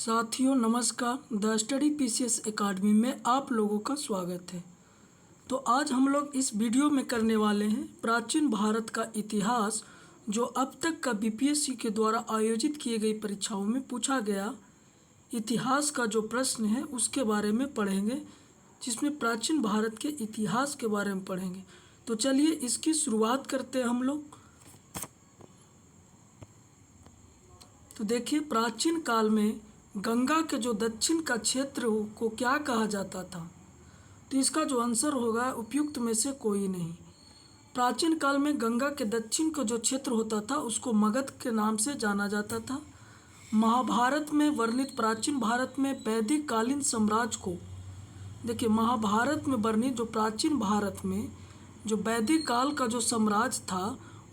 साथियों नमस्कार। The study PCS academy में आप लोगों का स्वागत है। तो आज हम लोग इस वीडियो में करने वाले हैं प्राचीन भारत का इतिहास, जो अब तक का बीपीएससी के द्वारा आयोजित किए गई परीक्षाओं में पूछा गया इतिहास का जो प्रश्न है उसके बारे में पढ़ेंगे, जिसमें प्राचीन भारत के इतिहास के बारे में पढ़ेंगे। तो चलिए इसकी शुरुआत करते हैं हम लोग। तो देखिए, प्राचीन काल में गंगा के जो दक्षिण का क्षेत्र को क्या कहा जाता था? तो इसका जो आंसर होगा उपयुक्त में से कोई नहीं। प्राचीन काल में गंगा के दक्षिण का जो क्षेत्र होता था उसको मगध के नाम से जाना जाता था। महाभारत में वर्णित प्राचीन भारत में वैदिक कालीन साम्राज्य को, देखिए महाभारत में वर्णित जो प्राचीन भारत में जो वैदिक काल का जो साम्राज्य था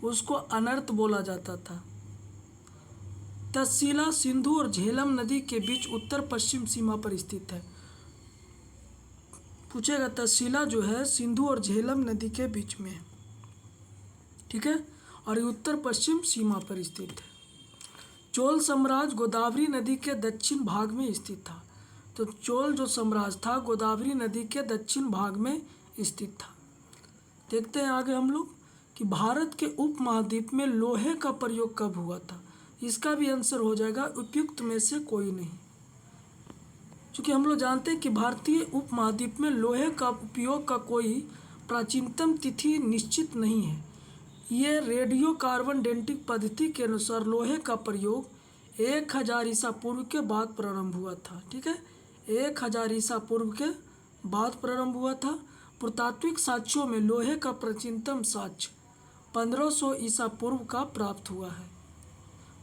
उसको अनर्त बोला जाता था। तक्षशिला सिंधु और झेलम नदी के बीच उत्तर पश्चिम सीमा पर स्थित है। पूछेगा तक्षशिला जो है सिंधु और झेलम नदी के बीच में है, ठीक है, और ये उत्तर पश्चिम सीमा पर स्थित है। चोल साम्राज्य गोदावरी नदी के दक्षिण भाग में स्थित था। तो चोल जो साम्राज्य था गोदावरी नदी के दक्षिण भाग में स्थित था। देखते हैं आगे हम लोग कि भारत के उपमहाद्वीप में लोहे का प्रयोग कब हुआ था? इसका भी आंसर हो जाएगा उपयुक्त में से कोई नहीं, क्योंकि हम लोग जानते हैं कि भारतीय उपमहाद्वीप में लोहे का उपयोग का कोई प्राचीनतम तिथि निश्चित नहीं है। ये रेडियो कार्बन डेटिंग पद्धति के अनुसार लोहे का प्रयोग 1000 ईसा पूर्व के बाद प्रारंभ हुआ था, ठीक है, 1000 ईसा पूर्व के बाद प्रारंभ हुआ था। पुरातात्विक साक्ष्यों में लोहे का प्राचीनतम साक्ष्य 1500 ईसा पूर्व का प्राप्त हुआ है।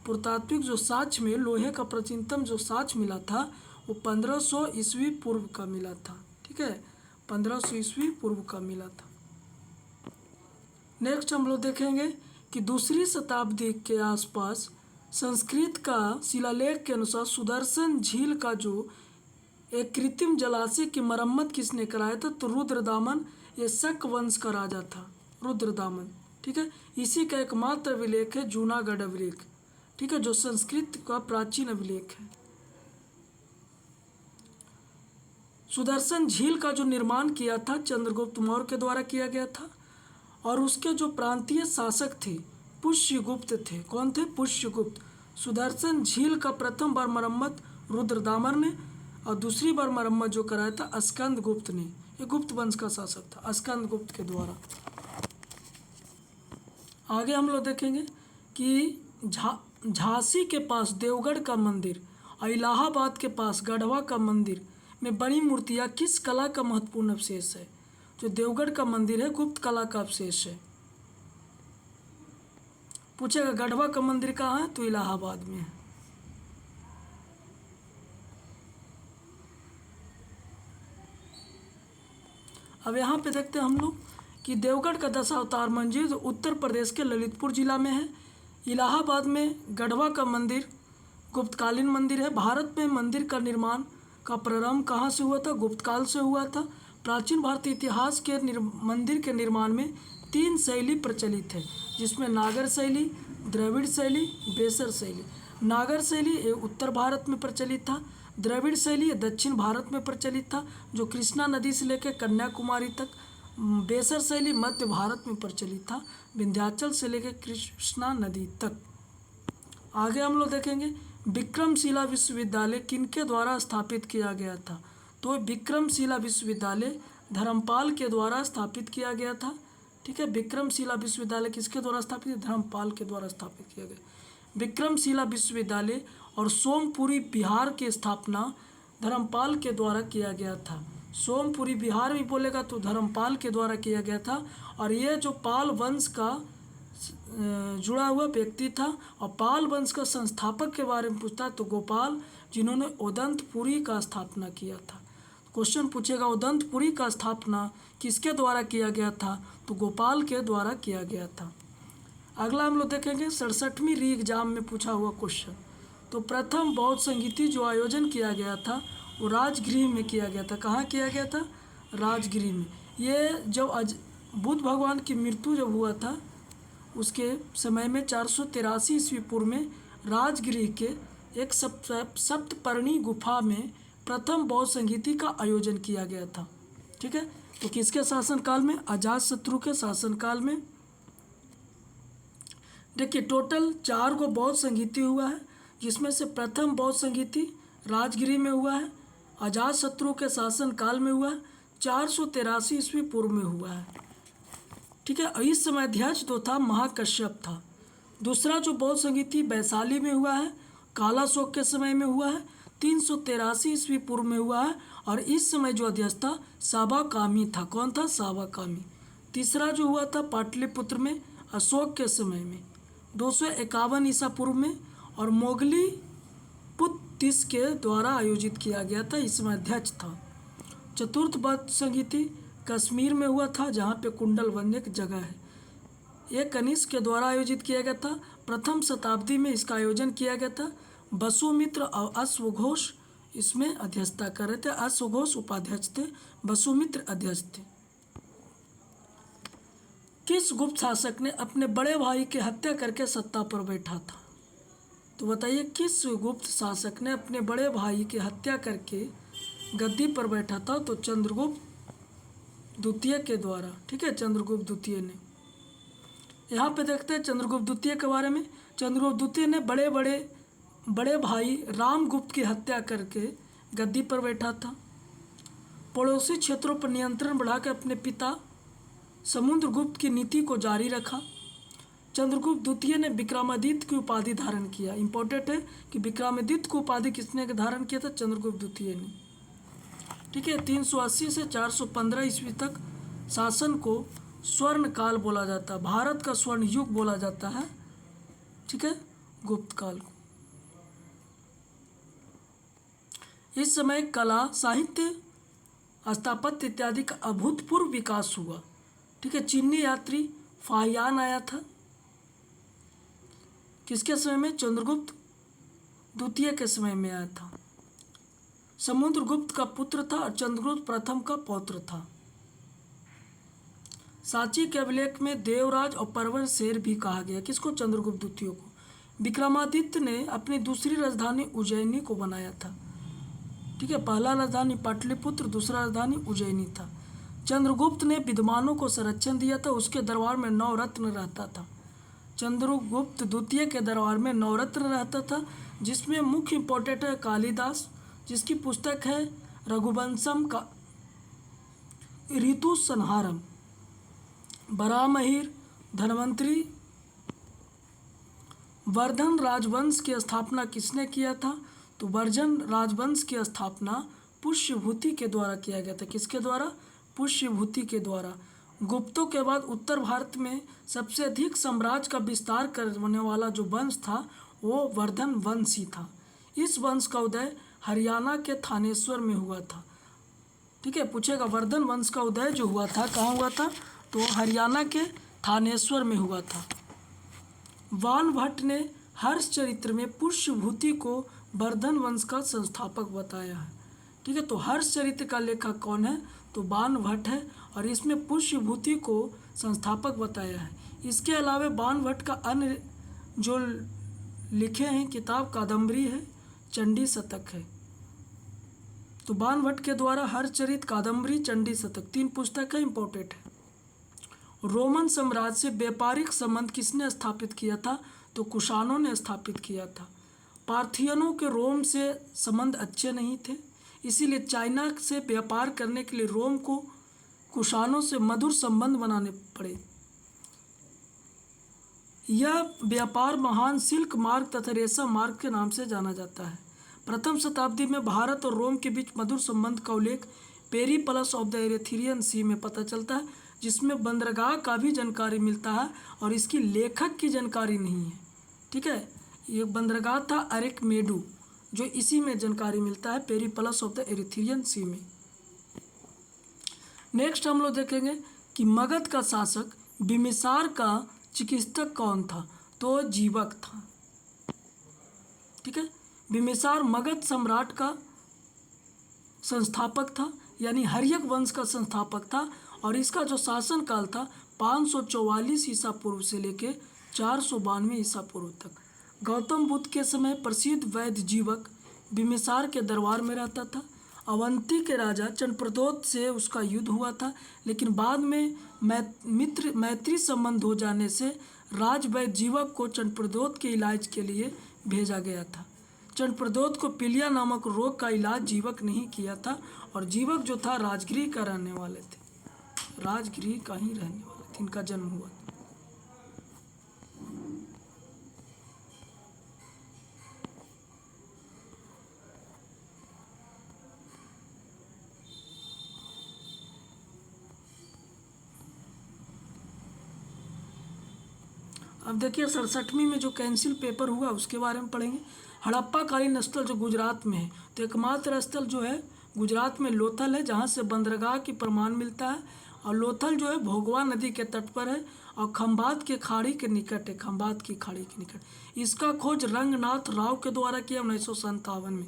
पुरातात्विक जो साक्ष्य में लोहे का प्राचीनतम जो साक्ष्य मिला था वो 1500 ईस्वी पूर्व का मिला था, ठीक है, 1500 ईस्वी पूर्व का मिला था। नेक्स्ट हम लोग देखेंगे कि दूसरी शताब्दी के आसपास संस्कृत का शिलालेख के अनुसार सुदर्शन झील का जो एक कृत्रिम जलाशय की मरम्मत किसने कराया था? तो रुद्रदामन, ये शक वंश का राजा था रुद्रदामन, ठीक है। इसी का एकमात्र अभिलेख है जूनागढ़ अभिलेख, ठीक है, जो संस्कृत का प्राचीन अभिलेख है। सुदर्शन झील का जो निर्माण किया था चंद्रगुप्त मौर्य के द्वारा किया गया था, और उसके जो प्रांतीय शासक थे पुष्यगुप्त थे। कौन थे? पुष्यगुप्त। सुदर्शन झील का प्रथम बार मरम्मत रुद्रदामन ने और दूसरी बार मरम्मत जो कराया था स्कंदगुप्त ने। ये गुप्त वंश का शासक था, स्कंदगुप्त के द्वारा। आगे हम लोग देखेंगे कि झांसी के पास देवगढ़ का मंदिर और इलाहाबाद के पास गढ़वा का मंदिर में बनी मूर्तियाँ किस कला का महत्वपूर्ण अवशेष है? जो देवगढ़ का मंदिर है गुप्त कला का अवशेष है। पूछेगा गढ़वा का मंदिर कहाँ है? तो इलाहाबाद में है। अब यहाँ पे देखते हैं हम लोग कि देवगढ़ का दशावतार मंदिर जो उत्तर प्रदेश के ललितपुर जिला में है। इलाहाबाद में गढ़वा का मंदिर गुप्तकालीन मंदिर है। भारत में मंदिर का निर्माण का प्रारंभ कहाँ से हुआ था? गुप्त काल से हुआ था। प्राचीन भारतीय इतिहास के मंदिर के निर्माण में 3 शैली प्रचलित है, जिसमें नागर शैली, द्रविड़ शैली, बेसर शैली। नागर शैली ये उत्तर भारत में प्रचलित था, द्रविड़ शैली ये दक्षिण भारत में प्रचलित था, जो कृष्णा नदी से लेकर कन्याकुमारी तक। बेसर शैली मध्य भारत में प्रचलित था, विंध्याचल से लेकर कृष्णा नदी तक। आगे हम लोग देखेंगे विक्रमशिला विश्वविद्यालय किनके द्वारा स्थापित किया गया था? तो विक्रमशिला विश्वविद्यालय धर्मपाल के द्वारा स्थापित किया गया था, ठीक है। विक्रमशिला विश्वविद्यालय किसके द्वारा स्थापित? धर्मपाल के द्वारा स्थापित किया गया। विक्रमशिला विश्वविद्यालय और सोमपुरी बिहार की स्थापना धर्मपाल के द्वारा किया गया था। सोमपुरी बिहार भी बोलेगा तो धर्मपाल के द्वारा किया गया था। और ये जो पाल वंश का जुड़ा हुआ व्यक्ति था, और पाल वंश का संस्थापक के बारे में पूछता है तो गोपाल, जिन्होंने उदंतपुरी का स्थापना किया था। क्वेश्चन पूछेगा उदंतपुरी का स्थापना किसके द्वारा किया गया था? तो गोपाल के द्वारा किया गया था। अगला हम लोग देखेंगे 67वीं री एग्जाम में पूछा हुआ क्वेश्चन। तो प्रथम बौद्ध संगीति जो आयोजन किया गया था वो राजगृह में किया गया था। कहाँ किया गया था? राजगृह में। ये जब बुद्ध भगवान की मृत्यु जब हुआ था उसके समय में 483 ईस्वी पूर्व में राजगृह के एक सप्तपर्णी गुफा में प्रथम बौद्ध संगीति का आयोजन किया गया था। ठीक है, तो किसके शासनकाल में? अजातशत्रु के शासनकाल में। देखिए टोटल 4 गो बौद्ध संगीति हुआ है, जिसमें से प्रथम बौद्ध संगीति राजगिरी में हुआ है, अजातशत्रु के शासनकाल में हुआ है, 483 ईस्वी पूर्व में हुआ है। ठीक है, और इस समय अध्यक्ष जो था महाकश्यप था। दूसरा जो बौद्ध संगीति वैशाली में हुआ है, कालाशोक के समय में हुआ है, 383 ईस्वी पूर्व में हुआ है, और इस समय जो अध्यक्ष था साबाकामी था। कौन था? साबाकामी। तीसरा जो हुआ था पाटलिपुत्र में अशोक के समय में 251 ईसा पूर्व में, और मोगली पुत्तिस के द्वारा आयोजित किया गया था, इसमें अध्यक्ष था। चतुर्थ बौद्ध संगीति कश्मीर में हुआ था, जहाँ पे कुंडलवंज एक जगह है। ये कनिष्क के द्वारा आयोजित किया गया था। प्रथम शताब्दी में इसका आयोजन किया गया था। वसुमित्र और अश्वघोष इसमें अध्यक्षता कर रहे थे। अश्वघोष उपाध्यक्ष थे, वसुमित्र अध्यक्ष थे। किस गुप्त शासक ने अपने बड़े भाई की हत्या करके सत्ता पर बैठा था? तो बताइए किस गुप्त शासक ने अपने बड़े भाई की हत्या करके गद्दी पर बैठा था? तो चंद्रगुप्त द्वितीय के द्वारा। ठीक है, चंद्रगुप्त द्वितीय ने। यहाँ पे देखते हैं चंद्रगुप्त द्वितीय के बारे में। चंद्रगुप्त द्वितीय ने बड़े भाई रामगुप्त की हत्या करके गद्दी पर बैठा था। पड़ोसी क्षेत्रों पर नियंत्रण बढ़ाकर अपने पिता समुद्रगुप्त की नीति को जारी रखा। चंद्रगुप्त द्वितीय ने विक्रमादित्य की उपाधि धारण किया। इंपॉर्टेंट है कि विक्रमादित्य को उपाधि किसने धारण किया था? चंद्रगुप्त द्वितीय ने। ठीक है, 380 से 415 ईस्वी तक शासन को स्वर्ण काल बोला जाता है। भारत का स्वर्ण युग बोला जाता है। ठीक है, गुप्त काल को। इस समय कला, साहित्य, स्थापत्य इत्यादि का अभूतपूर्व विकास हुआ। ठीक है, चीनी यात्री फाहियान आया था। किसके समय में? चंद्रगुप्त द्वितीय के समय में आया था। समुद्रगुप्त का पुत्र था और चंद्रगुप्त प्रथम का पौत्र था। सांची के अभिलेख में देवराज और परवर शेर भी कहा गया। किसको? चंद्रगुप्त द्वितीय को। विक्रमादित्य ने अपनी दूसरी राजधानी उज्जैनी को बनाया था। ठीक है, पहला राजधानी पाटलिपुत्र, दूसरा राजधानी उज्जैनी था। चंद्रगुप्त ने विद्वानों को संरक्षण दिया था। उसके दरबार में 9 रत्न रहता था। चंद्रगुप्त द्वितीय के दरबार में 9 रत्न रहता था, जिसमें मुख्य इंपॉर्टेंट है कालिदास, जिसकी पुस्तक है रघुवंशम का ऋतु संहारम। बरामहिर, धन्वंतरी। वर्धन राजवंश की स्थापना किसने किया था? तो वर्धन राजवंश की स्थापना पुष्यभूति के द्वारा किया गया था। किसके द्वारा? पुष्यभूति के द्वारा। गुप्तों के बाद उत्तर भारत में सबसे अधिक साम्राज्य का विस्तार करने वाला जो वंश था वो वर्धन वंश ही था। इस वंश का उदय हरियाणा के थानेश्वर में हुआ था। ठीक है, पूछेगा वर्धन वंश का उदय जो हुआ था कहाँ हुआ था? तो हरियाणा के थानेश्वर में हुआ था। वानभट्ट ने हर्षचरित्र में पुष्यभूति को वर्धन वंश का संस्थापक बताया है। ठीक है, तो हर्षचरित्र का लेखक कौन है? तो वानभट्ट है, और इसमें पुष्यभूति को संस्थापक बताया है। इसके अलावा वानभट्ट का अन्य जो लिखे हैं किताब कादम्बरी है, चंडी शतक है। तो वानभट्ट के द्वारा हर्षचरित, कादम्बरी, चंडी शतक 3 पुस्तक है, इंपॉर्टेंट है। रोमन साम्राज्य से व्यापारिक संबंध किसने स्थापित किया था? तो कुषाणों ने स्थापित किया था। पार्थियनों के रोम से संबंध अच्छे नहीं थे, इसीलिए चाइना से व्यापार करने के लिए रोम को कुषाणों से मधुर संबंध बनाने पड़े। यह व्यापार महान सिल्क मार्ग तथा रेशम मार्ग के नाम से जाना जाता है। प्रथम शताब्दी में भारत और रोम के बीच मधुर संबंध का उल्लेख पेरिप्लस ऑफ द एरेथ्रियन सी में पता चलता है, जिसमें बंदरगाह का भी जानकारी मिलता है और इसकी लेखक की जानकारी नहीं है। ठीक है, ये बंदरगाह था अरेकमेडू, जो इसी में जानकारी मिलता है पेरिप्लस ऑफ द एरेथ्रियन सी में। नेक्स्ट हम लोग देखेंगे कि मगध का शासक बिम्बिसार का चिकित्सक कौन था? तो जीवक था। ठीक है, बिम्बिसार मगध सम्राट का संस्थापक था, यानी हर्यक वंश का संस्थापक था, और इसका जो शासन काल था 544 ईसा पूर्व से लेकर 492 ईसा पूर्व तक। गौतम बुद्ध के समय प्रसिद्ध वैद्य जीवक बिम्बिसार के दरबार में रहता था। अवंती के राजा चंद्रप्रद्योत से उसका युद्ध हुआ था, लेकिन बाद में मैत्री संबंध हो जाने से राज वैद्य जीवक को चंद्रप्रद्योत के इलाज के लिए भेजा गया था। चंद्रप्रद्योत को पीलिया नामक रोग का इलाज जीवक नहीं किया था, और जीवक जो था राजगृह का रहने वाले थे, राजगृह का ही रहने वाले थे, इनका जन्म हुआ था। अब देखिए 67वीं में जो कैंसिल पेपर हुआ उसके बारे में पढ़ेंगे। हड़प्पा कालीन स्थल जो गुजरात में है, तो एकमात्र स्थल जो है गुजरात में लोथल है, जहाँ से बंदरगाह की प्रमाण मिलता है। और लोथल जो है भोगवा नदी के तट पर है और खंबात के खाड़ी के निकट है, खंबात की खाड़ी के निकट। इसका खोज रंगनाथ राव के द्वारा किया 1957 में।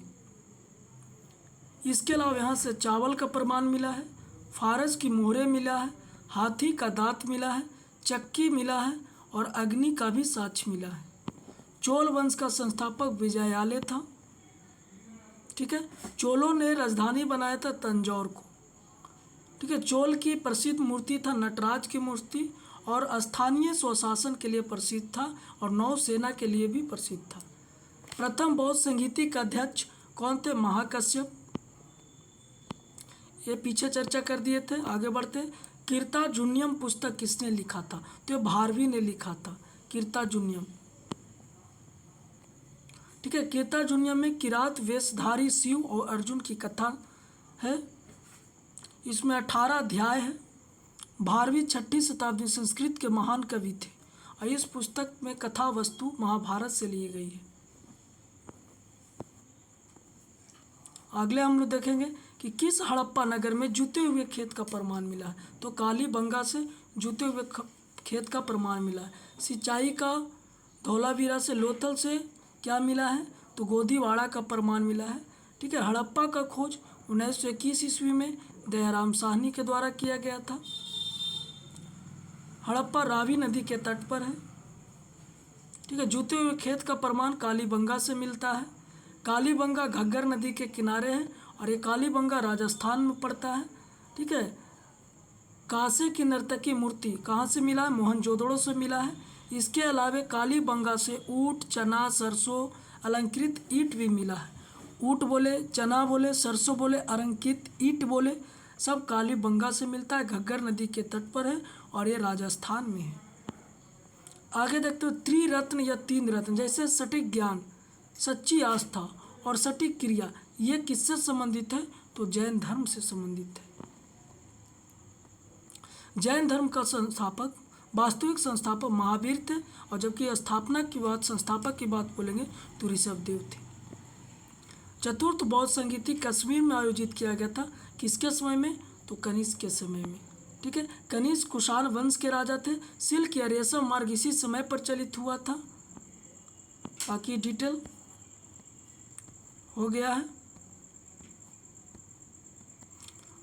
इसके अलावा यहाँ से चावल का प्रमाण मिला है, फारस की मोहरें मिला है, हाथी का दांत मिला है, चक्की मिला है और अग्नि का भी साक्ष्य मिला है। चोल वंश का संस्थापक विजयालय था। ठीक है, चोलों ने राजधानी बनाया था तंजौर को। ठीक है, चोल की प्रसिद्ध मूर्ति था नटराज की मूर्ति, और स्थानीय स्वशासन के लिए प्रसिद्ध था और नौसेना के लिए भी प्रसिद्ध था। प्रथम बौद्ध संगीति का अध्यक्ष कौन थे? महाकश्यप। ये पीछे चर्चा कर दिए थे, आगे बढ़ते। कीर्ताजुन्यम पुस्तक किसने लिखा था? तो भारवी ने लिखा था कीर्ताजुन्यम। ठीक है, कीर्ताजुन्यम में किरात वेशधारी शिव और अर्जुन की कथा है। इसमें 18 अध्याय है। भारवी 6वीं शताब्दी संस्कृत के महान कवि थे और इस पुस्तक में कथा वस्तु महाभारत से ली गई है। अगले हम लोग देखेंगे कि किस हड़प्पा नगर में जूते हुए खेत का प्रमाण मिला है? तो कालीबंगा से जूते हुए खेत का प्रमाण मिला है। सिंचाई का धौलावीरा से, लोथल से क्या मिला है? तो गोदीवाड़ा का प्रमाण मिला है। ठीक है, हड़प्पा का खोज 1921 ईस्वी में दयाराम साहनी के द्वारा किया गया था। हड़प्पा रावी नदी के तट पर है। ठीक है, जूते हुए खेत का प्रमाण कालीबंगा से मिलता है। कालीबंगा घग्गर नदी के किनारे है और ये कालीबंगा राजस्थान में पड़ता है। ठीक है, कांसे की नर्तकी मूर्ति कहाँ से मिला है? मोहनजोदड़ो से मिला है। इसके अलावा कालीबंगा से ऊँट, चना, सरसों, अलंकृत ईंट भी मिला है। ऊँट बोले, चना बोले, सरसों बोले, अलंकृत ईंट बोले, सब कालीबंगा से मिलता है। घग्गर नदी के तट पर है और ये राजस्थान में है। आगे देखते हो त्रिरत्न या 3 रत्न, जैसे सटीक ज्ञान, सच्ची आस्था और सटीक क्रिया, ये किससे संबंधित है? तो जैन धर्म से संबंधित है। जैन धर्म का संस्थापक, वास्तविक संस्थापक महावीर थे, और जबकि स्थापना की बात, संस्थापक की बात बोलेंगे तो ऋषभदेव थे। चतुर्थ बौद्ध संगीति कश्मीर में आयोजित किया गया था। किसके समय में? तो कनिष्क के समय में। ठीक है, कनिष्क कुषाण वंश के राजा थे। सिल्क या रेशम मार्ग इसी समय पर चलित हुआ था। बाकी डिटेल हो गया है।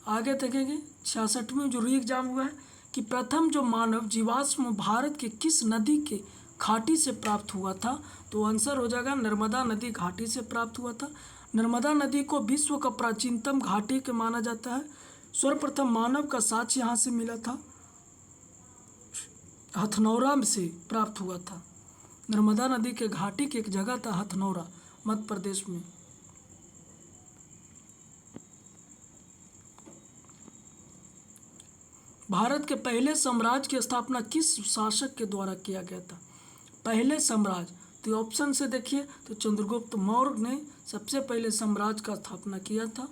आगे देखेंगे 66वीं जो री एग्जाम हुआ है कि प्रथम जो मानव जीवाश्म भारत के किस नदी के घाटी से प्राप्त हुआ था? तो आंसर हो जाएगा नर्मदा नदी घाटी से प्राप्त हुआ था। नर्मदा नदी को विश्व का प्राचीनतम घाटी के माना जाता है। सर्वप्रथम मानव का साक्ष्य यहाँ से मिला था, हथनौरा से प्राप्त हुआ था। नर्मदा नदी के घाटी की एक जगह था हथनौरा, मध्य प्रदेश में। भारत के पहले साम्राज्य की स्थापना किस शासक के द्वारा किया गया था? पहले साम्राज्य, तो ऑप्शन से देखिए तो चंद्रगुप्त मौर्य ने सबसे पहले साम्राज्य का स्थापना किया था।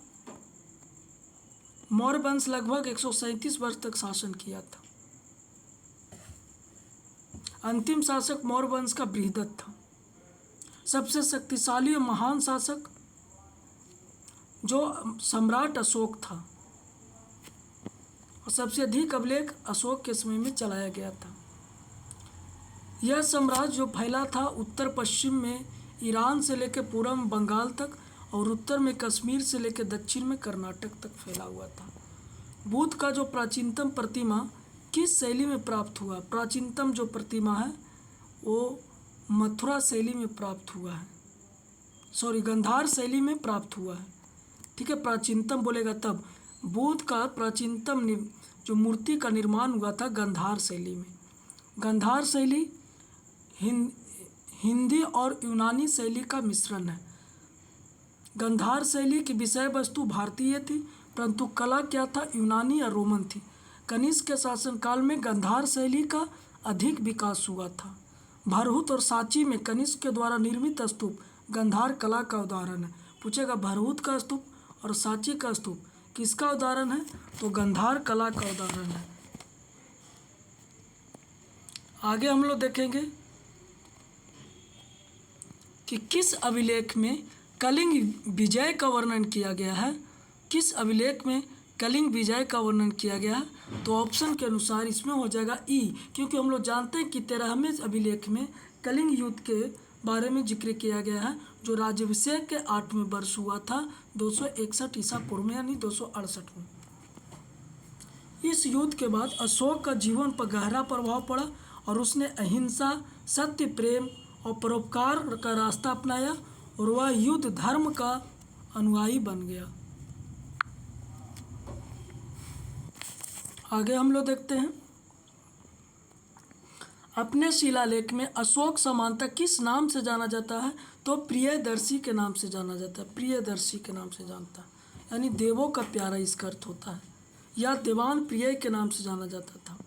मौर्य वंश लगभग 137 वर्ष तक शासन किया था। अंतिम शासक मौर्य वंश का बृहदत्त था। सबसे शक्तिशाली और महान शासक जो सम्राट अशोक था, और सबसे अधिक अभिलेख अशोक के समय में चलाया गया था। यह साम्राज्य जो फैला था उत्तर पश्चिम में ईरान से लेकर पूर्व में बंगाल तक, और उत्तर में कश्मीर से लेकर दक्षिण में कर्नाटक तक फैला हुआ था। बुद्ध का जो प्राचीनतम प्रतिमा किस शैली में प्राप्त हुआ? प्राचीनतम जो प्रतिमा है वो मथुरा शैली में प्राप्त हुआ है, सॉरी गांधार शैली में प्राप्त हुआ है। ठीक है, प्राचीनतम बोलेगा तब। बुद्ध का प्राचीनतम जो मूर्ति का निर्माण हुआ था गांधार शैली में। गांधार शैली हिंदी और यूनानी शैली का मिश्रण है। गांधार शैली की विषय वस्तु भारतीय थी, परंतु कला क्या था, यूनानी या रोमन थी। कनिष्क के शासनकाल में गांधार शैली का अधिक विकास हुआ था। भरहुत और सांची में कनिष्क के द्वारा निर्मित स्तूप गांधार कला का उदाहरण है। पूछेगा भरहुत का स्तूप और सांची का स्तूप किसका उदाहरण है, तो गांधार कला का उदाहरण है। आगे हम लोग देखेंगे कि किस अभिलेख में कलिंग विजय का वर्णन किया गया है। किस अभिलेख में कलिंग विजय का वर्णन किया गया है, तो ऑप्शन के अनुसार इसमें हो जाएगा ई, क्योंकि हम लोग जानते हैं कि 13वें अभिलेख में कलिंग युद्ध के बारे में जिक्र किया गया है, जो राज्याभिषेक के 8वें वर्ष हुआ था 261 ईसा पूर्व में, यानी 268 में। इस युद्ध के बाद अशोक का जीवन पर गहरा प्रभाव पड़ा और उसने अहिंसा, सत्य, प्रेम और परोपकार का रास्ता अपनाया और वह युद्ध धर्म का अनुयायी बन गया। आगे हम लोग देखते हैं, अपने शिलालेख में अशोक सामंता किस नाम से जाना जाता है, तो प्रियदर्शी के नाम से जाना जाता है। प्रियदर्शी के नाम से जानता है, यानी देवों का प्यारा इसका अर्थ होता है, या देवान प्रिय के नाम से जाना जाता था।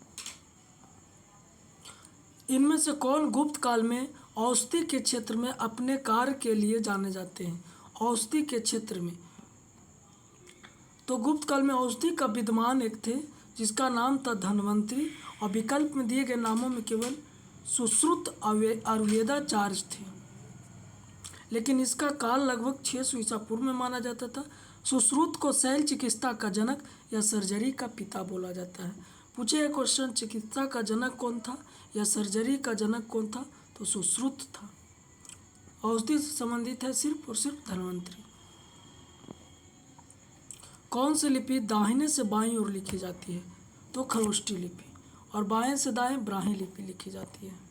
इनमें से कौन गुप्त काल में औषधि के क्षेत्र में अपने कार्य के लिए जाने जाते हैं। औषधि के क्षेत्र में, तो गुप्त काल में औषधि का विद्वान एक थे जिसका नाम था धन्वंतरी, और विकल्प में दिए गए नामों में केवल सुश्रुत आयुर्वेदाचार्य थे, लेकिन इसका काल लगभग 600 ईसा पूर्व में माना जाता था। सुश्रुत को शैल चिकित्सा का जनक या सर्जरी का पिता बोला जाता है। पूछे एक क्वेश्चन, चिकित्सा का जनक कौन था या सर्जरी का जनक कौन था, तो सुश्रुत था। औषधि से संबंधित है सिर्फ और सिर्फ धन्वंतरी। कौन सी लिपि दाहिने से बाईं ओर लिखी जाती है, तो खरोष्ठी लिपि, और बाएं से दाएं ब्राह्मी लिपि लिखी जाती है।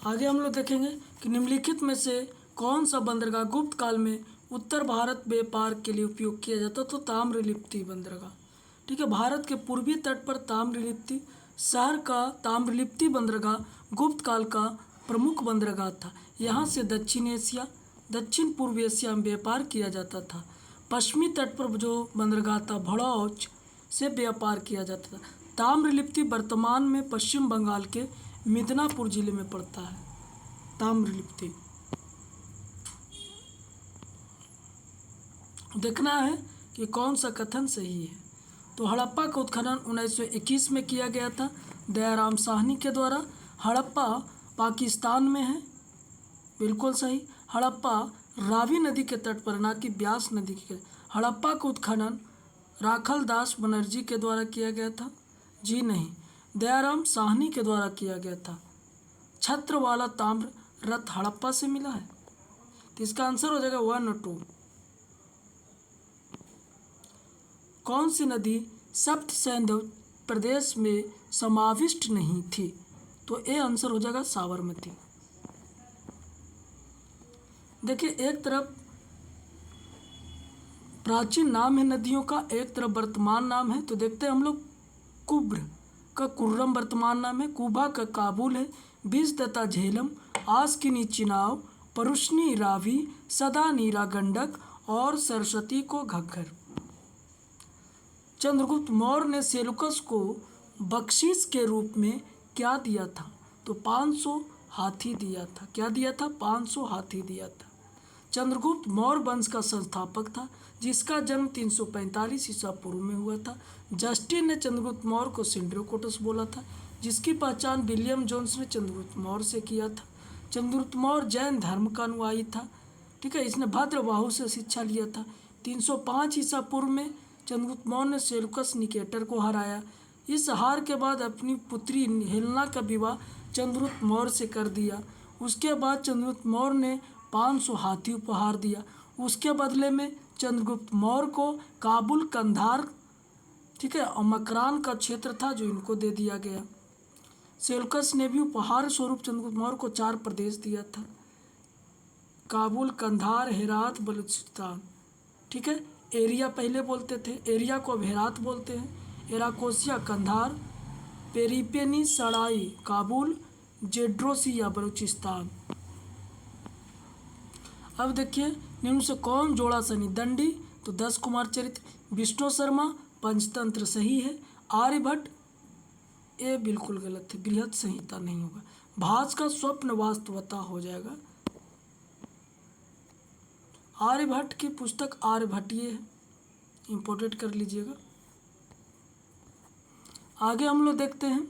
आगे हम लोग देखेंगे कि निम्नलिखित में से कौन सा बंदरगाह गुप्त काल में उत्तर भारत व्यापार के लिए उपयोग किया जाता, तो ताम्रलिप्ति बंदरगाह। ठीक है, भारत के पूर्वी तट पर ताम्रलिप्ति शहर का ताम्रलिप्ति बंदरगाह गुप्त काल का प्रमुख बंदरगाह था। यहाँ से दक्षिण पूर्व एशिया में व्यापार किया जाता था। पश्चिमी तट पर जो बंदरगाह था भड़ौच से व्यापार किया जाता था। ताम्रलिप्ति वर्तमान में पश्चिम बंगाल के मिदनापुर जिले में पड़ता है। ताम्रलिप्ति देखना है कि कौन सा कथन सही है। तो हड़प्पा का उत्खनन 1921 में किया गया था दयाराम साहनी के द्वारा। हड़प्पा पाकिस्तान में है, बिल्कुल सही। हड़प्पा रावी नदी के तट पर, ना कि ब्यास नदी के। हड़प्पा का उत्खनन राखल दास बनर्जी के द्वारा किया गया था, जी नहीं, दयाराम साहनी के द्वारा किया गया था। छत्र वाला ताम्र रथ हड़प्पा से मिला है, तो इसका आंसर हो जाएगा 1 और 2। कौन सी नदी सप्त सैंधव प्रदेश में समाविष्ट नहीं थी, तो ए आंसर हो जाएगा साबरमती। देखिए, एक तरफ प्राचीन नाम है नदियों का, एक तरफ वर्तमान नाम है। तो देखते हैं हम लोग, कुब्र का कुर्रम वर्तमान नाम है, कुबा का काबुल है, बीज तथा झेलम, आस्किनी चिनाव, परुष्णी रावी, सदा नीरा गंडक और सरस्वती को घग्गर। चंद्रगुप्त मौर्य ने सेलुकस को बख्शीश के रूप में क्या दिया था, तो 500 हाथी दिया था। क्या दिया था, 500 हाथी दिया था। चंद्रगुप्त मौर्य वंश का संस्थापक था, जिसका जन्म 345 ईसा पूर्व में हुआ था। जस्टिन ने चंद्रगुप्त मौर्य को सिंड्रोकोटस बोला था, जिसकी पहचान विलियम जोन्स ने चंद्रगुप्त मौर्य से किया था। चंद्रगुप्त मौर्य जैन धर्म का अनुयायी था। ठीक है, इसने भद्रबाहु से शिक्षा लिया था। 305 ईसा पूर्व में चंद्रगुप्त मौर्य ने सेल्यूकस निकेटर को हराया। इस हार के बाद अपनी पुत्री हेलेना का विवाह चंद्रगुप्त मौर्य से कर दिया। उसके बाद चंद्रगुप्त मौर्य ने 500 हाथी उपहार दिया। उसके बदले में चंद्रगुप्त मौर्य को काबुल, कंधार, ठीक है, और मकरान का क्षेत्र था जो इनको दे दिया गया। सेल्यूकस ने भी उपहार स्वरूप चंद्रगुप्त मौर्य को 4 प्रदेश दिया था, काबुल, कंधार, हेरात, बलूचिस्तान। ठीक है, एरिया पहले बोलते थे, एरिया को अब हेरात बोलते हैं, एराकोसिया कंधार, पेरीपेनी सराई काबुल, जेड्रोसिया बलूचिस्तान। अब देखिए निम्न से कौन जोड़ा शनि दंडी, तो 10 कुमार चरित्र। विष्णु शर्मा पंचतंत्र सही है। आर्यभट्ट ये बिल्कुल गलत है, बृहद संहिता नहीं होगा। भास का स्वप्न वास्तवता हो जाएगा। आर्यभट्ट की पुस्तक आर्यभट्टीय है, इंपोर्टेड कर लीजिएगा। आगे हम लोग देखते हैं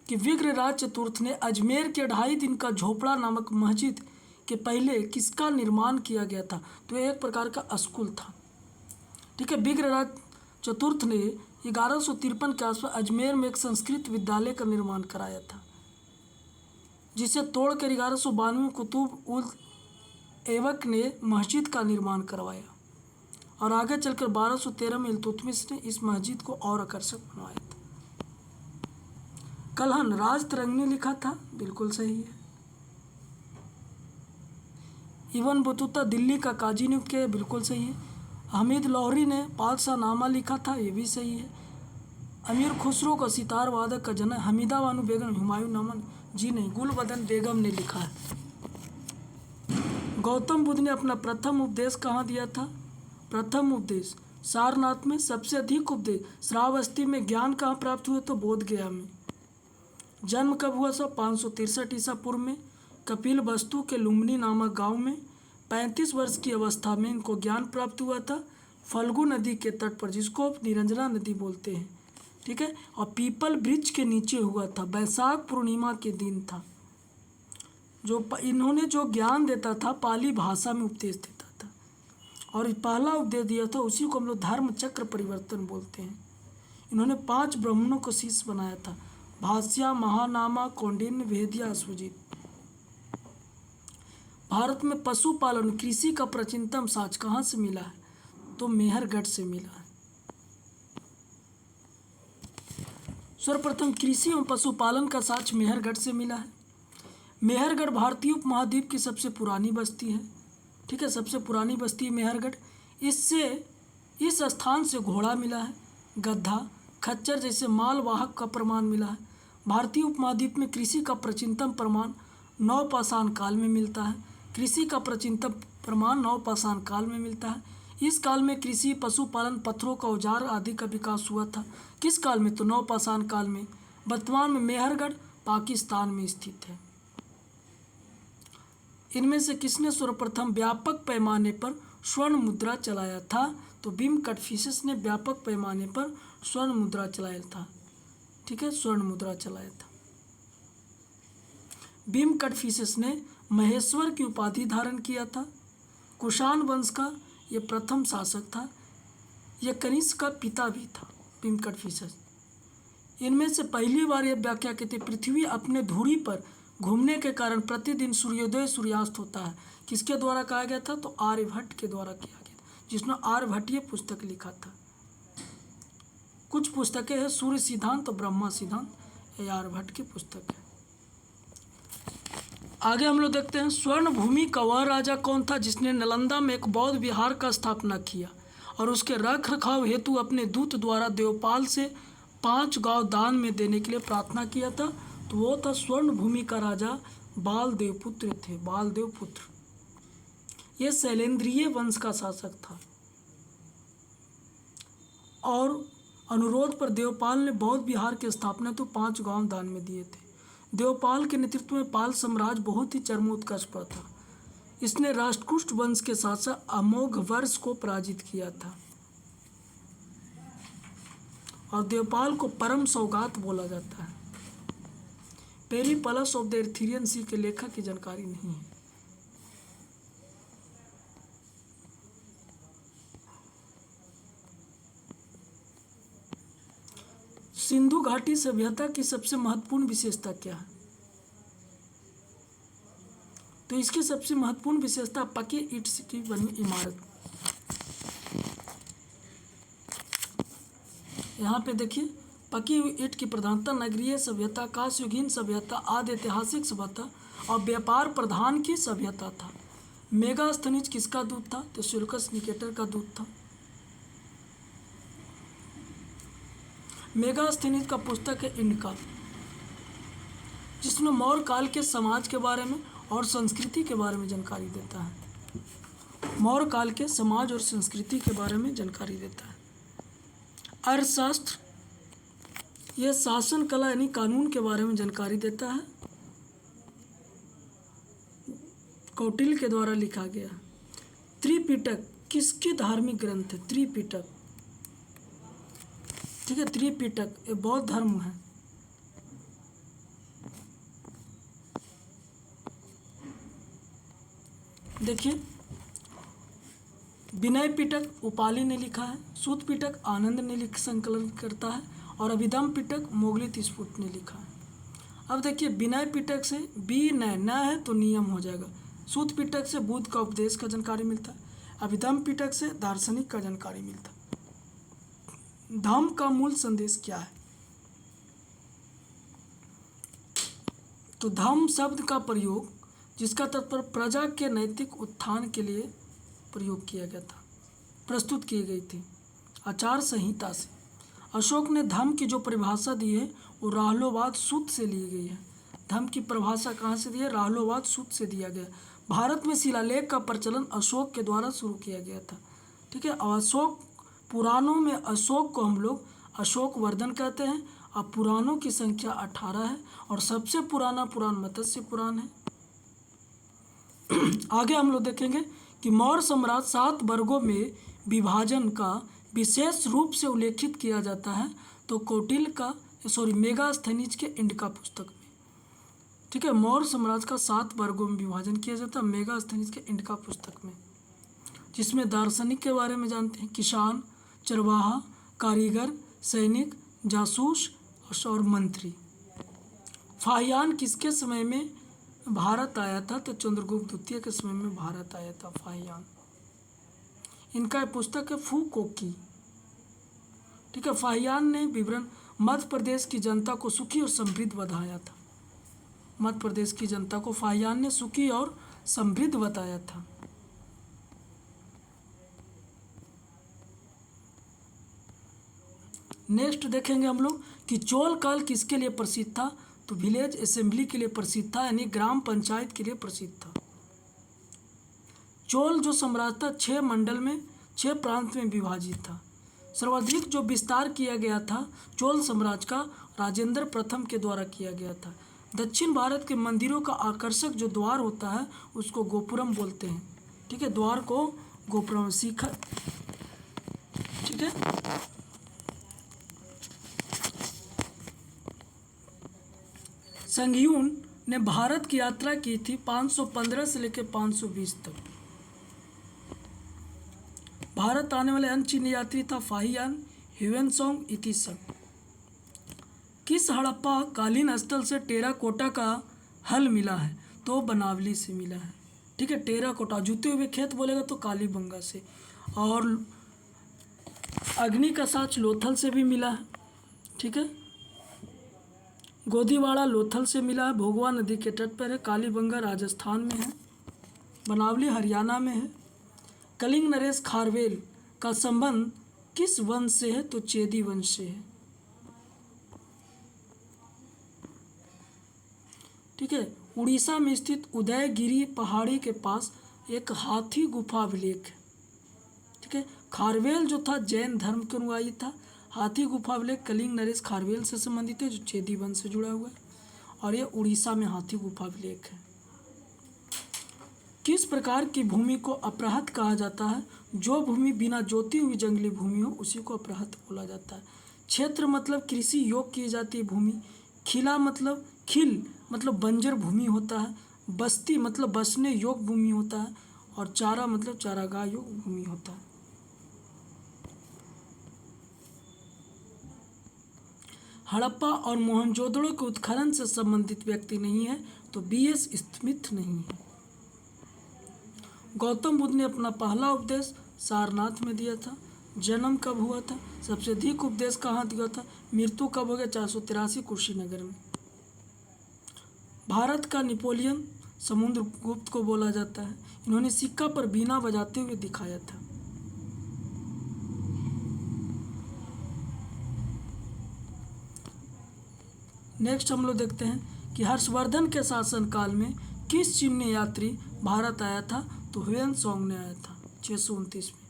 कि विग्रहराज चतुर्थ ने अजमेर के 2.5 दिन का झोपड़ा नामक मस्जिद के पहले किसका निर्माण किया गया था, तो एक प्रकार का स्कूल था। ठीक है, विग्रहराज चतुर्थ ने 1153 के आसपास अजमेर में एक संस्कृत विद्यालय का निर्माण कराया था, जिसे तोड़कर 1192 में कुतुब उल ऐबक ने मस्जिद का निर्माण करवाया और आगे चलकर 1213 में इल्तुतमिश ने इस मस्जिद को और आकर्षक बनवाया था। कल्हन राज तरंगिणी लिखा था, बिल्कुल सही है। इब्न बतूता दिल्ली का काजी नियुक्त किया, बिल्कुल सही है। हमीद लाहौरी ने पादशाह नामा लिखा था, ये भी सही है। अमीर खुसरो का सितार वादक का जन्म हमीदा बानो बेगम हुमायूं नामा जी नहीं, गुलबदन बेगम ने लिखा है। गौतम बुद्ध ने अपना प्रथम उपदेश कहाँ दिया था, प्रथम उपदेश सारनाथ में। सबसे अधिक उपदेश श्रावस्ती में। ज्ञान कहाँ प्राप्त हुए, तो बोध गया में। जन्म कब हुआ, 563 ईसा पूर्व में कपिल वस्तु के लुम्बिनी नामक गांव में। 35 वर्ष की अवस्था में इनको ज्ञान प्राप्त हुआ था फल्गु नदी के तट पर, जिसको निरंजना नदी बोलते हैं। ठीक है, और पीपल वृक्ष के नीचे हुआ था, वैशाख पूर्णिमा के दिन था। जो इन्होंने जो ज्ञान देता था पाली भाषा में उपदेश देता था, और पहला उपदेश दिया था उसी को हम लोग धर्म चक्र परिवर्तन बोलते हैं। इन्होंने 5 ब्राह्मणों को शिष्य बनाया था, भाष्या, महानामा, कौंडिन्य, वेदिया, अश्वजित। भारत में पशुपालन कृषि का प्राचीनतम साक्ष्य कहाँ से मिला है, तो मेहरगढ़ से मिला है। सर्वप्रथम कृषि एवं पशुपालन का साक्ष्य मेहरगढ़ से मिला है। मेहरगढ़ भारतीय उपमहाद्वीप की सबसे पुरानी बस्ती है। ठीक है, सबसे पुरानी बस्ती मेहरगढ़। इस स्थान से घोड़ा मिला है, गधा, खच्चर जैसे मालवाहक का प्रमाण मिला है। भारतीय उपमहाद्वीप में कृषि का प्राचीनतम प्रमाण नवपाषाण काल में मिलता है। कृषि का प्राचीनतम प्रमाण नवपाषाण काल में मिलता है। इस काल में कृषि, पशुपालन, पत्थरों का औजार आदि का विकास हुआ था। किस काल में, तो नवपाषाण काल में। वर्तमान में मेहरगढ़ पाकिस्तान में स्थित है। इनमें से किसने सर्वप्रथम व्यापक पैमाने पर स्वर्ण मुद्रा चलाया था, तो बीम कटफिशस ने व्यापक पैमाने पर स्वर्ण मुद्रा चलाया था। ठीक है, स्वर्ण मुद्रा चलाया था। बीम कटफिशस ने महेश्वर की उपाधि धारण किया था। कुषाण वंश का ये प्रथम शासक था। यह कनिष्क का पिता भी था, बीम कटफिशस। इनमें से पहली बार यह व्याख्या की थी, पृथ्वी अपने धुरी पर घूमने के कारण प्रतिदिन सूर्योदय सूर्यास्त होता है। किसके द्वारा कहा गया था, तो आर्यभट्ट के द्वारा किया गया था, जिसने आर्यभट्टीय पुस्तक लिखा था। कुछ पुस्तकें हैं सूर्य सिद्धांत और ब्रह्मा सिद्धांत, ये आर्यभट्ट की पुस्तक है। आगे हम लोग देखते हैं स्वर्ण भूमि का वह राजा कौन था जिसने नालंदा में एक बौद्ध विहार का स्थापना किया और उसके रख रखाव हेतु अपने दूत द्वारा देवपाल से 5 गांव दान में देने के लिए प्रार्थना किया था, तो वो था स्वर्ण भूमि का राजा बालदेवपुत्र थे, बालदेवपुत्र। ये शैलेंद्रीय वंश का शासक था और अनुरोध पर देवपाल ने बौद्ध विहार की स्थापना तो 5 गांव दान में दिए थे। देवपाल के नेतृत्व में पाल साम्राज्य बहुत ही चरमोत्कर्ष पर था। इसने राष्ट्रकूट वंश के शासक अमोघ वर्ष को पराजित किया था और देवपाल को परम सौगात बोला जाता है। पेरिप्लस ऑफ द एर्थीरियन सी के लेखक की जानकारी नहीं है। सिंधु घाटी सभ्यता की सबसे महत्वपूर्ण विशेषता क्या है, तो इसकी सबसे महत्वपूर्ण विशेषता पके ईंट से की बनी इमारत। यहाँ पे देखिए, पकी हुई ईंट की प्रधानता नगरीय सभ्यता, कांस्ययुगीन सभ्यता, आदि ऐतिहासिक सभ्यता और व्यापार प्रधान की सभ्यता था। मेगास्थनीज किसका दूत था? तो सेल्यूकस निकेटर का दूत था। मेगास्थनीज का पुस्तक है इंडिका, जिसमें मौर्य काल के समाज के बारे में और संस्कृति के बारे में जानकारी देता है। मौर्य काल के समाज और संस्कृति के बारे में जानकारी देता है। अर्थशास्त्र, यह शासन कला यानी कानून के बारे में जानकारी देता है। कौटिल्य के द्वारा लिखा गया। त्रिपिटक किसकी धार्मिक ग्रंथ है? त्रिपिटक, ठीक है, त्रिपिटक ये बौद्ध धर्म है। देखिए, विनय पिटक उपाली ने लिखा है, सूत पिटक आनंद ने संकलन करता है और अभिधम पिटक मोगली तिस्पुट ने लिखा है। अब देखिए, विनय पिटक से विनय न है तो नियम हो जाएगा। सूत पिटक से बुद्ध का उपदेश का जानकारी मिलता है। अभिधम पिटक से दार्शनिक का जानकारी मिलता है। धम्म का मूल संदेश क्या है? तो धम्म शब्द का प्रयोग, जिसका तात्पर्य प्रजा के नैतिक उत्थान के लिए प्रयोग किया गया था, प्रस्तुत की गई थी आचार संहिता से। अशोक ने धम्म की जो परिभाषा दी है वो राहलोवाद सूत्र से ली गई है। धम्म की परिभाषा कहाँ से दी है? राहलोवाद सूत्र से दिया गया। भारत में शिलालेख का प्रचलन अशोक के द्वारा शुरू किया गया था, ठीक है। और अशोक पुराणों में अशोक को हम लोग अशोक वर्धन कहते हैं। अब पुराणों की संख्या 18 है और सबसे पुराना पुराण मत्स्य पुराण है। आगे हम लोग देखेंगे कि मौर्य साम्राज्य 7 वर्गों में विभाजन का विशेष रूप से उल्लेखित किया जाता है। तो कौटिल्य का मेगास्थनीज के इंडिका पुस्तक में, ठीक है। मौर्य साम्राज्य का 7 वर्गों में विभाजन किया जाता है मेगास्थनीज के इंडिका पुस्तक में, जिसमें दार्शनिक के बारे में जानते हैं, किसान, चरवाहा, कारीगर, सैनिक, जासूस और मंत्री। फाहियान किसके समय में भारत आया था? तो चंद्रगुप्त द्वितीय के समय में भारत आया था फाहियान। इनका पुस्तक है फू कोकी, ठीक है। फाहियान ने विवरण मध्य प्रदेश की जनता को सुखी और समृद्ध बताया था। मध्य प्रदेश की जनता को फाहियान ने सुखी और समृद्ध बताया था। नेक्स्ट देखेंगे हम लोग कि चोल काल किसके लिए प्रसिद्ध था? तो विलेज असेंबली के लिए प्रसिद्ध था, यानी ग्राम पंचायत के लिए प्रसिद्ध था। चोल जो साम्राज्य था 6 मंडल में 6 प्रांत में विभाजित था। सर्वाधिक जो विस्तार किया गया था चोल साम्राज्य का राजेंद्र प्रथम के द्वारा किया गया था। दक्षिण भारत के मंदिरों का आकर्षक जो द्वार होता है उसको गोपुरम बोलते हैं, ठीक है। द्वार को गोपुरम, शिखर, ठीक है। संघियून ने भारत की यात्रा की थी 515 से लेकर 520 तक। भारत आने वाले अन्य चीनी यात्री था फाहियान, ह्यूएनसांग, इतिसन। किस हड़प्पा कालीन स्थल से टेराकोटा का हल मिला है? तो बनावली से मिला है, ठीक है। टेराकोटा जूते हुए खेत बोलेगा तो कालीबंगा से। और अग्नि का साक्ष्य लोथल से भी मिला है, ठीक है। गोदीवाड़ा लोथल से मिला है, भोगवा नदी के तट पर है। कालीबंगा राजस्थान में है, बनावली हरियाणा में है। कलिंग नरेश खारवेल का संबंध किस वंश से है? तो चेदी वंश से है, ठीक है। उड़ीसा में स्थित उदयगिरी पहाड़ी के पास एक हाथी गुफा अभिलेख है, ठीक है। खारवेल जो था जैन धर्म के अनुयायी था। हाथी गुफा अभिलेख कलिंग नरेश खारवेल से संबंधित है, जो चेदी वंश से जुड़ा हुआ है, और ये उड़ीसा में हाथी गुफा अभिलेख है। किस प्रकार की भूमि को अपराहत कहा जाता है? जो भूमि बिना जोती हुई जंगली भूमि हो उसी को अपराहत बोला जाता है। क्षेत्र मतलब कृषि योग की जाती है भूमि। खिला मतलब बंजर भूमि होता है। बस्ती मतलब बसने योग्य भूमि होता है। और चारा मतलब चारागाह योग्य भूमि होता है। हड़प्पा और मोहनजोदड़ो के उत्खनन से संबंधित व्यक्ति नहीं है, तो बीएस स्मिथ नहीं है। गौतम बुद्ध ने अपना पहला उपदेश सारनाथ में दिया था। जन्म कब हुआ था? सबसे अधिक उपदेश कहाँ दिया था? मृत्यु कब हो गया? 483 कुशीनगर में। भारत का नेपोलियन समुद्रगुप्त को बोला जाता है। इन्होंने सिक्का पर बीना बजाते हुए दिखाया था। नेक्स्ट हम लोग देखते हैं कि हर्षवर्धन के शासनकाल में किस चीनी यात्री भारत आया था? तो ह्वेन-त्सांग ने आया था 629 में।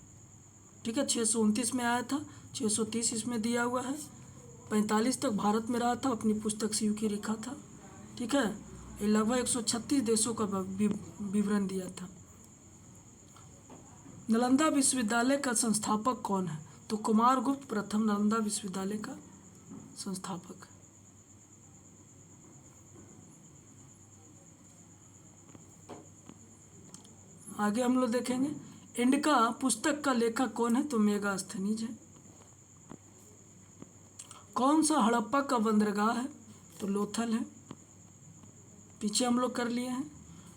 ठीक है, 629 में आया था, 630 इसमें दिया हुआ है। 45 तक भारत में रहा था, अपनी पुस्तक शिव की लिखा था। ठीक है, ये लगभग 136 देशों का विवरण दिया था। नालंदा विश्वविद्यालय का संस्थापक कौन है? तो कुमारगुप्त प्रथम नालंदा विश्वविद्यालय का संस्थापक है। आगे हम लोग देखेंगे इंडिका पुस्तक का लेखक कौन है? तो मेगास्थनीज है। कौन सा हड़प्पा का बंदरगाह है? तो लोथल है। पीछे हम लोग कर लिए हैं।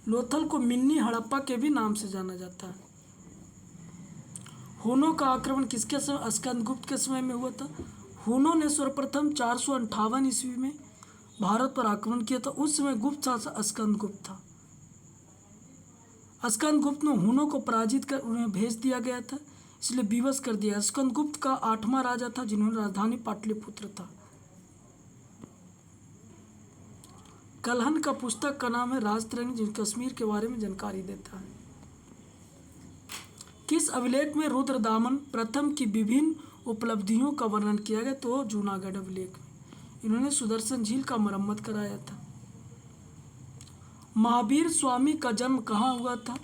लोथल को मिन्नी हड़प्पा के भी नाम से जाना जाता है। हुनों का आक्रमण किसके समय? स्कंदगुप्त के समय में हुआ था। हुनों ने सर्वप्रथम 458 ईस्वी में भारत पर आक्रमण किया था। उस समय गुप्त शासक स्कंदगुप्त था। स्कंदगुप्त ने हुनों को पराजित कर उन्हें भेज दिया गया था, इसलिए विवश कर दिया। स्कंदगुप्त का 8वां राजा था जिन्होंने राजधानी पाटलिपुत्र था। कलहन का पुस्तक का नाम है राजतरंगी, जो कश्मीर के बारे में जानकारी देता है। किस अभिलेख में रुद्रदामन प्रथम की विभिन्न उपलब्धियों का वर्णन किया गया? तो जूनागढ़ अभिलेख में। इन्होंने सुदर्शन झील का मरम्मत कराया था। महावीर स्वामी का जन्म कहाँ हुआ था?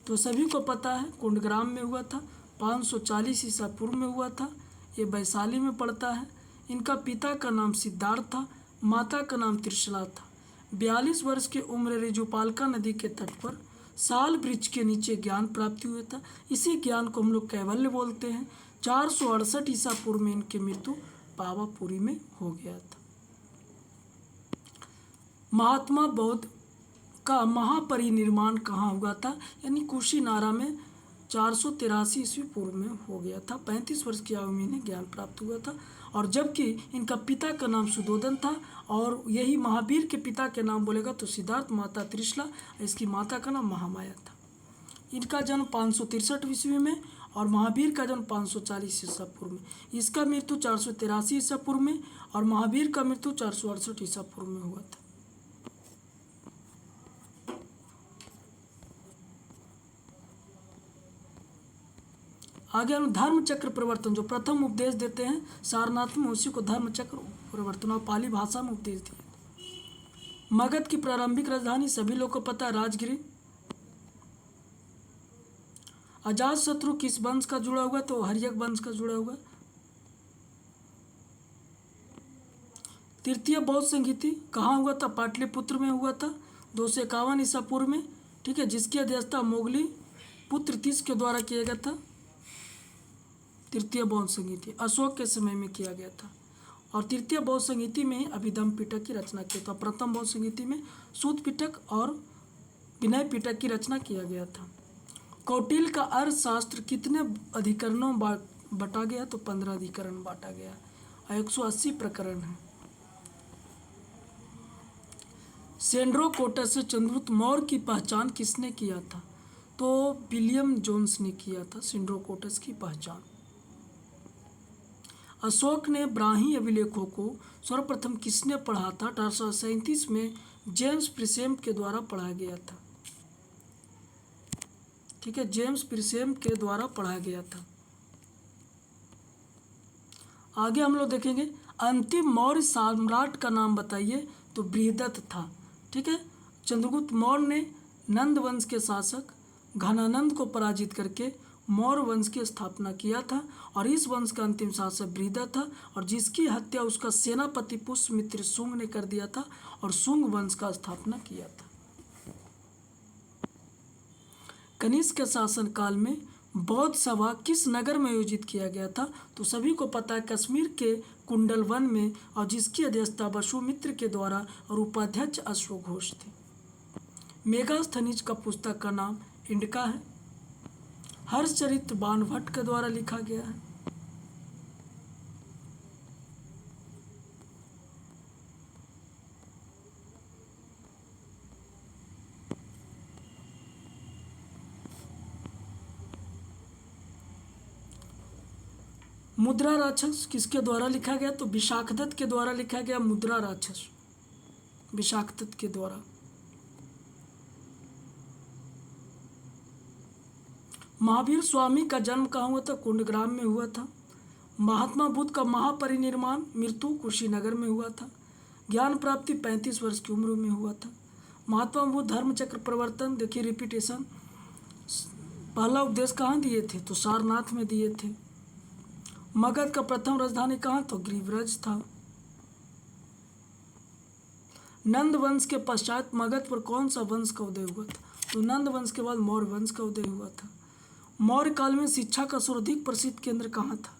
तो सभी को पता है, कुंडग्राम में हुआ था। 540 ईसा पूर्व में हुआ था। ये वैशाली में पड़ता है। इनका पिता का नाम सिद्धार्थ था, माता का नाम त्रिशला था। 42 वर्ष की उम्र रिजुपालका नदी के तट पर साल वृक्ष के नीचे ज्ञान प्राप्ति हुआ था। इसी ज्ञान को हम लोग कैवल्य बोलते हैं। 468 ईसा पूर्व में इनकी मृत्यु पावापुरी में हो गया था। महात्मा बुद्ध का महापरिनिर्वाण कहाँ हुआ था? यानी कुशीनारा में 483 ईस्वी पूर्व में हो गया था। 35 वर्ष की आयु में इन्हें ज्ञान प्राप्त हुआ था। और जबकि इनका पिता का नाम सुदोधन था, और यही महावीर के पिता के नाम बोलेगा तो सिद्धार्थ, माता त्रिशला, इसकी माता का नाम महामाया था। इनका जन्म 563 ईस्वी में और महावीर का जन्म 540 ईसा पूर्व में। इसका मृत्यु 483 ईसा पूर्व में और महावीर का मृत्यु 468 ईसा पूर्व में हुआ था। आगे हम धर्म चक्र प्रवर्तन, जो प्रथम उपदेश देते हैं सारनाथ में, उसी को धर्म चक्र प्रवर्तन और पाली भाषा में उपदेश दिए। मगध की प्रारंभिक राजधानी सभी लोग को पता है, राजगिरी। अजातशत्रु किस वंश का जुड़ा हुआ? तो हर्यक वंश का जुड़ा हुआ। तृतीय बौद्ध संगीति कहाँ हुआ था? पाटलिपुत्र में हुआ था 251 ईसा पूर्व में। ठीक है, जिसकी अध्यक्षता मोगली पुत्र तीस के द्वारा किया गया था। तृतीय बौद्ध संगीति अशोक के समय में किया गया था। और तृतीय बौद्ध संगीति में ही अभिधम पिटक की रचना की था। प्रथम बौद्ध संगीति में सूत पिटक और विनय पिटक की रचना किया गया था। कौटिल्य का अर्थशास्त्र कितने अधिकरणों में बटा गया? तो 15 अधिकरण बांटा गया और 180 प्रकरण है। सेंड्रोकोटस से चंद्रगुप्त मौर्य की पहचान किसने किया था? तो विलियम जोन्स ने किया था सेंड्रोकोटस की पहचान। अशोक ने ब्राह्मी अभिलेखों को सर्वप्रथम किसने पढ़ा था? 1837 में जेम्स प्रिसेम के द्वारा पढ़ा गया था। ठीक है, जेम्स प्रिसेम के द्वारा पढ़ा गया था। आगे हम लोग देखेंगे अंतिम मौर्य सम्राट का नाम बताइए। तो बृहदत्त था। ठीक है, चंद्रगुप्त मौर्य ने नंद वंश के शासक घनानंद को पराजित करके मौर्य वंश की स्थापना किया था। और इस वंश का अंतिम शासक बृहदत्त था, और जिसकी हत्या उसका सेनापति पुष्यमित्र शुंग ने कर दिया था और शुंग वंश का स्थापना किया था। कनिष्क के शासनकाल में बौद्ध सभा किस नगर में आयोजित किया गया था? तो सभी को पता है, कश्मीर के कुंडल वन में, और जिसकी अध्यक्षता वसुमित्र के द्वारा और उपाध्यक्ष अश्वघोष थे। मेगास्थनीज का पुस्तक का नाम इंडका है। हर्षचरित्र बाणभट्ट के द्वारा लिखा गया है। मुद्रा राक्षस किसके द्वारा लिखा गया? तो विशाखदत्त के द्वारा लिखा गया मुद्रा राक्षस, विशाखदत्त के द्वारा। महावीर स्वामी का जन्म कहाँ हुआ था? कुंडग्राम में हुआ था। महात्मा बुद्ध का महापरिनिर्वाण मृत्यु कुशीनगर में हुआ था। ज्ञान प्राप्ति 35 वर्ष की उम्र में हुआ था। महात्मा बुद्ध धर्म चक्र प्रवर्तन, देखिए रिपीटेशन, पहला उपदेश कहाँ दिए थे? तो सारनाथ में दिए थे। मगध का प्रथम राजधानी कहाँ? तो गिरिव्रज था। नंद वंश के पश्चात मगध पर कौन सा वंश का उदय हुआ था? तो नंद वंश के बाद मौर्य वंश का उदय हुआ था। मौर्य काल में शिक्षा का सर्वाधिक प्रसिद्ध केंद्र कहाँ था?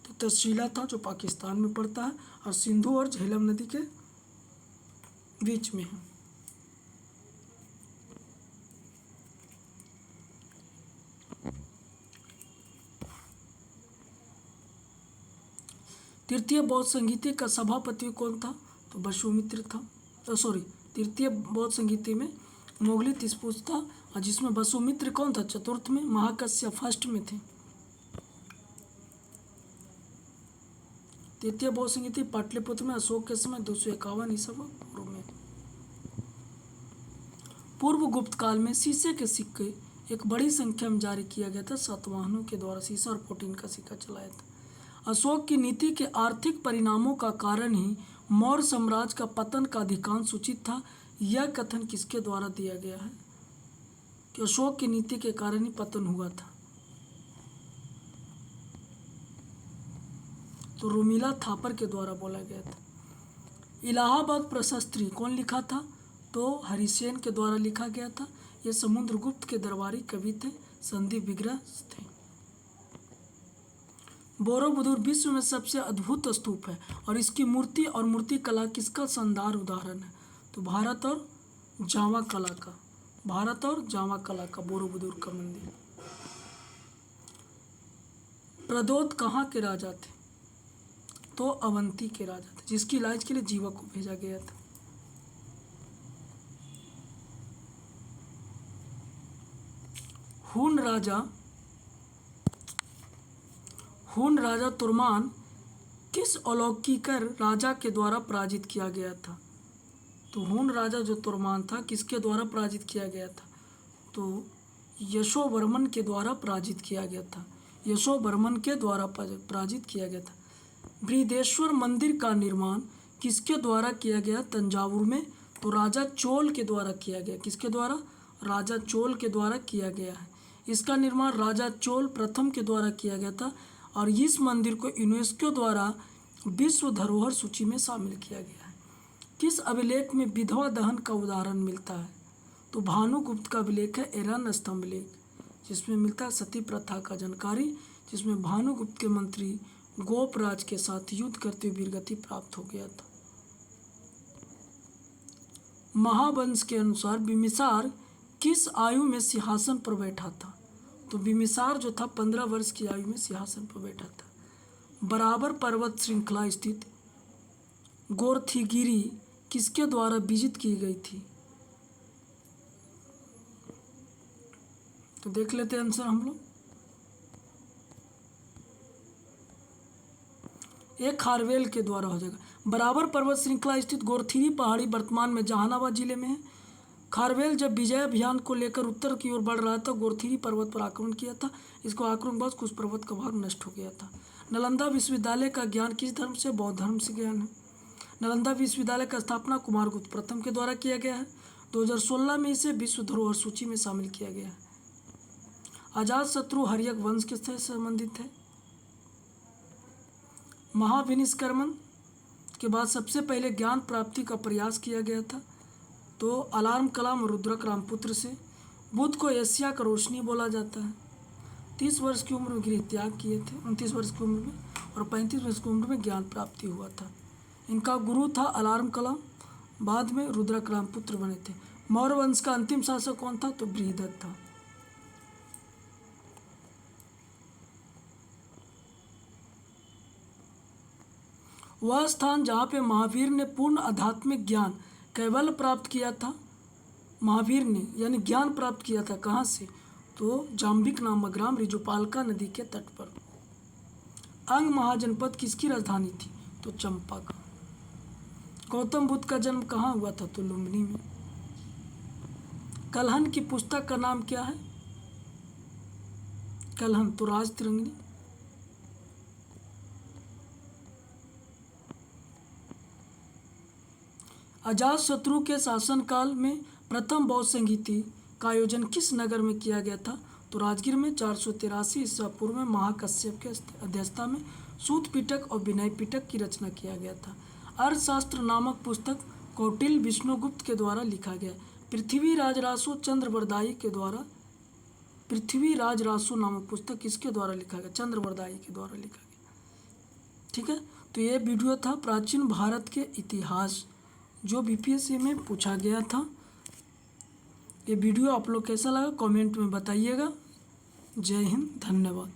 तो तक्षशिला था, जो पाकिस्तान में पड़ता है और सिंधु और झेलम नदी के बीच में है। तृतीय बौद्ध संगीति का सभापति कौन था? तो वसुमित्र था। तृतीय बौद्ध संगीति में मोगली तिस्पुस था, और जिसमें वसुमित्र कौन था? चतुर्थ में, महाकश्यप फर्स्ट में थे। तृतीय बौद्ध संगीति पाटलिपुत्र में अशोक के समय 251 ईसा पूर्व में। पूर्व गुप्त काल में शीशे के सिक्के एक बड़ी संख्या में जारी किया गया था। सातवाहनों के द्वारा शीशा और प्रोटीन का सिक्का चलाया था। अशोक की नीति के आर्थिक परिणामों का कारण ही मौर्य साम्राज्य का पतन का अधिकांश सूचित था। यह कथन किसके द्वारा दिया गया है कि अशोक की नीति के कारण ही पतन हुआ था? तो रोमिला थापर के द्वारा बोला गया था। इलाहाबाद प्रशस्त्री कौन लिखा था? तो हरिसेन के द्वारा लिखा गया था। ये समुद्रगुप्त के दरबारी कवि थे, संदीप विग्रह थे। बोरोबुदुर विश्व में सबसे अद्भुत स्तूप है और इसकी मूर्ति और मूर्ति कला किसका शानदार उदाहरण है? तो भारत और जावा कला का बोरोबुदुर का मंदिर। प्रदोत कहाँ के राजा थे? तो अवंती के राजा थे, जिसकी इलाज के लिए जीवा को भेजा गया था। हून राजा तुर्मान किस अलौकिकर राजा के द्वारा पराजित किया गया था? तो हून राजा जो तुर्मान था किसके द्वारा पराजित किया गया था? तो यशोवर्मन के द्वारा पराजित किया गया था। यशोवर्मन के द्वारा पराजित किया गया था। बृहदेश्वर मंदिर का निर्माण किसके द्वारा किया गया? तंजावुर में। तो राजा चोल के द्वारा किया गया। किसके द्वारा? राजा चोल के द्वारा किया गया है। इसका निर्माण राजा चोल प्रथम के द्वारा किया गया था और इस मंदिर को यूनेस्को द्वारा विश्व धरोहर सूची में शामिल किया गया है। किस अभिलेख में विधवा दहन का उदाहरण मिलता है? तो भानुगुप्त का अभिलेख है एरन स्तंभ लेख, जिसमें मिलता है सती प्रथा का जानकारी, जिसमें भानुगुप्त के मंत्री गोपराज के साथ युद्ध करते हुए वीरगति प्राप्त हो गया था। महावंश के अनुसार बिम्बिसार किस आयु में सिंहासन पर बैठा था? तो बिम्बिसार जो था 15 वर्ष की आयु में सिंहासन पर बैठा था। बराबर पर्वत श्रृंखला स्थित गोरथीगिरी किसके द्वारा विजित की गई थी? तो देख लेते हैं आंसर हम लोग। एक खारवेल के द्वारा हो जाएगा। बराबर पर्वत श्रृंखला स्थित गोरथीरी पहाड़ी वर्तमान में जहानाबाद जिले में है। खारवेल जब विजय अभियान को लेकर उत्तर की ओर बढ़ रहा था, गोरथीरी पर्वत पर आक्रमण किया था। इसको आक्रमण के बाद कुछ पर्वत का भाग नष्ट हो गया था। नालंदा विश्वविद्यालय का ज्ञान किस धर्म से? बौद्ध धर्म से ज्ञान है। नालंदा विश्वविद्यालय का स्थापना कुमारगुप्त प्रथम के द्वारा किया गया है। 2016 में इसे विश्व धरोहर सूची में शामिल किया गया है। अजातशत्रु हर्यक वंश किससे संबंधित है? महाविनिष्क्रमण के बाद सबसे पहले ज्ञान प्राप्ति का प्रयास किया गया था। तो अलार्म कलाम और रुद्रक रामपुत्र से। बुद्ध को एशिया का रोशनी बोला जाता है। 30 वर्ष की उम्र में गृह त्याग किए थे, 29 वर्ष की उम्र में, और 35 वर्ष की उम्र में ज्ञान प्राप्ति हुआ था। इनका गुरु था अलार्म कलाम, बाद में रुद्रक रामपुत्र बने थे। मौर्य वंश का अंतिम शासक कौन था? तो बृहदत्त था। वह स्थान जहाँ पे महावीर ने पूर्ण आध्यात्मिक ज्ञान कैवल्य प्राप्त किया था। महावीर ने यानी ज्ञान प्राप्त किया था कहाँ से, तो जाम्बिक नामक ग्राम रिजुपालका नदी के तट पर। अंग महाजनपद किसकी राजधानी थी, तो चंपा का। गौतम बुद्ध का जन्म कहाँ हुआ था, तो लुम्बिनी में। कलहन की पुस्तक का नाम क्या है, कलहन तो राजतिरंगिणी। अजातशत्रु के शासनकाल में प्रथम बौद्ध संगीति का आयोजन किस नगर में किया गया था, तो राजगीर में। 483 ईसा पूर्व में महाकश्यप के अध्यक्षता में सूत पिटक और विनय पिटक की रचना किया गया था। अर्थशास्त्र नामक पुस्तक कौटिल्य विष्णुगुप्त के द्वारा लिखा गया। पृथ्वीराज रासो चंद्रवरदायी के द्वारा, पृथ्वीराज रासो नामक पुस्तक किसके द्वारा लिखा गया, चंद्रवरदायी के द्वारा लिखा गया। ठीक है, तो ये वीडियो था प्राचीन भारत के इतिहास जो बीपीएससी में पूछा गया था। ये वीडियो आप लोग कैसा लगा कमेंट में बताइएगा। जय हिंद, धन्यवाद।